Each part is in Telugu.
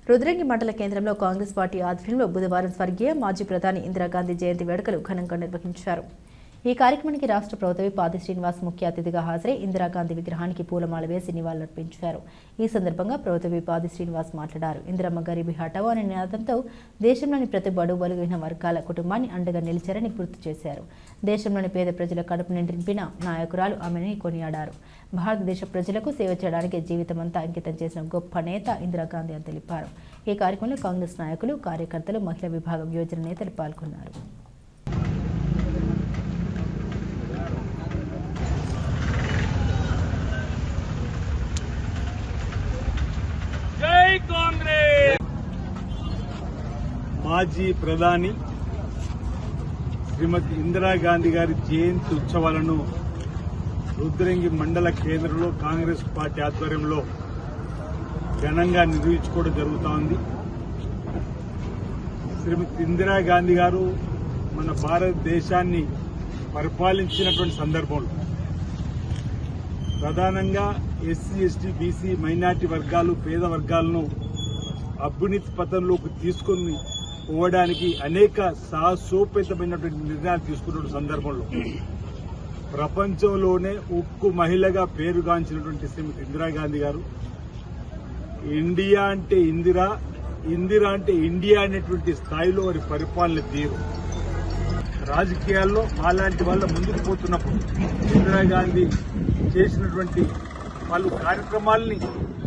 రుద్రంగి మండల కేంద్రంలో కాంగ్రెస్ పార్టీ ఆధ్వర్యంలో బుధవారం స్వర్గీయ మాజీ ప్రధాని ఇందిరాగాంధీ జయంతి వేడుకలు ఘనంగా నిర్వహించారు. ఈ కార్యక్రమానికి రాష్ట్ర ప్రభుత్వ పాది శ్రీనివాస్ ముఖ్య అతిథిగా హాజరై ఇందిరాగాంధీ విగ్రహానికి పూలమాల వేసి నివాళులర్పించారు. ఈ సందర్భంగా ప్రభుత్వ పాది శ్రీనివాస్ మాట్లాడారు. ఇందిరమ్మ గరీబీ హఠావో అనే నినాదంతో దేశంలోని ప్రతి బడుగు బలహీన వర్గాల కుటుంబాన్ని అండగా నిలిచారని గుర్తు చేశారు. దేశంలోని పేద ప్రజల కడుపు నిండిన నాయకురాలు ఆమెని కొనియాడారు. భారతదేశ ప్రజలకు సేవ చేయడానికి జీవితమంతా అంకితం చేసిన గొప్ప నేత ఇందిరాగాంధీ అని తెలిపారు. ఈ కార్యక్రమంలో కాంగ్రెస్ నాయకులు, కార్యకర్తలు, మహిళా విభాగం యోజన నేతలు పాల్గొన్నారు. మాజీ ప్రధాని శ్రీమతి ఇందిరాగాంధీ గారి జయంతి ఉత్సవాలను రుద్రంగి మండల కేంద్రంలో కాంగ్రెస్ పార్టీ ఆధ్వర్యంలో ఘనంగా నిర్వహించుకోవడం జరుగుతోంది. శ్రీమతి ఇందిరాగాంధీ గారు మన భారతదేశాన్ని పరిపాలించినటువంటి సందర్భంలో ప్రధానంగా ఎస్సీ, ఎస్టీ, బీసీ, మైనార్టీ వర్గాలు, పేద వర్గాలను అభ్యున్నతి పథంలోకి తీసుకుని పోవడానికి అనేక సాహసోపేతమైనటువంటి నిర్ణయాలు తీసుకున్న సందర్భంలో ప్రపంచంలోనే ఉక్కు మహిళగా పేరుగాంచినటువంటి శ్రీమతి ఇందిరాగాంధీ గారు ఇండియా అంటే ఇందిరా, ఇందిరా అంటే ఇండియా అనేటువంటి స్థాయిలో వారి పరిపాలన తీరు రాజకీయాల్లో మాలాంటి వాళ్ళ ముందుకు పోతున్నప్పుడు ఇందిరాగాంధీ చేసినటువంటి పలు కార్యక్రమాలని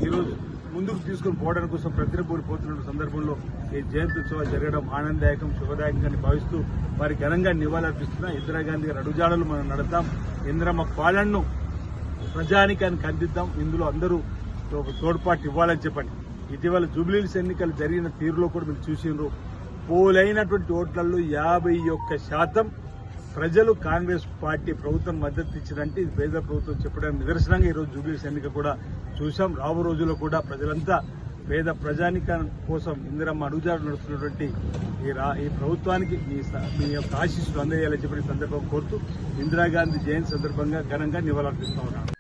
ఈరోజు ముందుకు తీసుకుని పోవడానికి కోసం ప్రతిరపోతున్న సందర్భంలో ఈ జయంతి ఉత్సవాలు జరగడం ఆనందదాయకం, శుభదాయకంగా భావిస్తూ వారి ఘనంగా నివాళులర్పిస్తున్నా. ఇందిరాగాంధీ గారి అడుగుజాడలు మనం నడతాం. ఇందిరమ్మ పాలనను ప్రజానికానికి అందిద్దాం. ఇందులో అందరూ తోడ్పాటు ఇవ్వాలని చెప్పండి. ఇటీవల జూబ్లీహిల్స్ ఎన్నికలు జరిగిన తీరులో కూడా మీరు చూసిండ్రు. పోలైనటువంటి ఓట్లలో 51% ప్రజలు కాంగ్రెస్ పార్టీ ప్రభుత్వం మద్దతు ఇచ్చినంటే ఇది పేద ప్రభుత్వం చెప్పడానికి నిదర్శనంగా ఈరోజు జూబ్లీహిల్స్ ఎన్నిక కూడా చూశాం. రాబో రోజుల్లో కూడా ప్రజలంతా పేద ప్రజానికం కోసం ఇందిరమ్మ అడుగుజాడలు నడుస్తున్నటువంటి ఈ ప్రభుత్వానికి మీ యొక్క ఆశీస్సులు అందజేయాలని చెప్పి సందర్భం కోరుతూ ఇందిరాగాంధీ జయంతి సందర్భంగా ఘనంగా నివాళులర్పిస్తా ఉన్నాను.